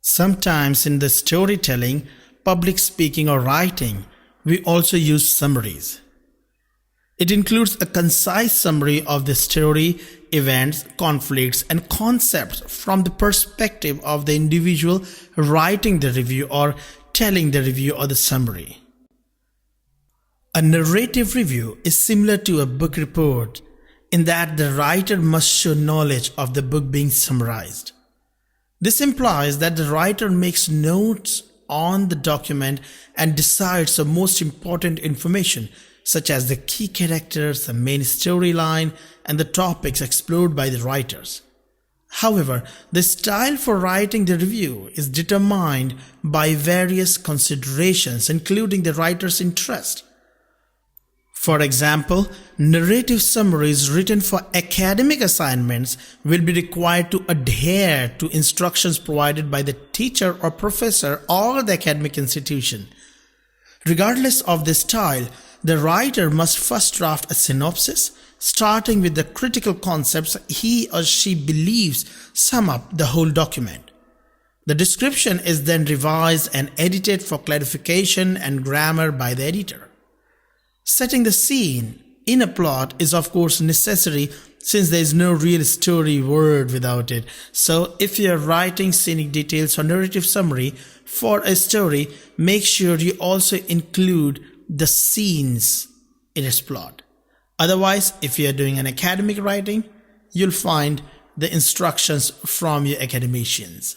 Sometimes in the storytelling, public speaking, or writing, we also use summaries. It includes a concise summary of the story, events, conflicts, and concepts from the perspective of the individual writing the review or telling the review or the summary. A narrative review is similar to a book report in that the writer must show knowledge of the book being summarized. This implies that the writer makes notes on the document and decides the most important information, such as the key characters, the main storyline, and the topics explored by the writers. However, the style for writing the review is determined by various considerations, including the writer's interest. For example, narrative summaries written for academic assignments will be required to adhere to instructions provided by the teacher or professor or the academic institution. Regardless of the style, the writer must first draft a synopsis, starting with the critical concepts he or she believes sum up the whole document. The description is then revised and edited for clarification and grammar by the editor. Setting the scene in a plot is of course necessary since there is no real story word without it. So if you are writing scenic details or narrative summary for a story, make sure you also include the scenes in its plot. Otherwise, if you are doing an academic writing, you'll find the instructions from your academicians.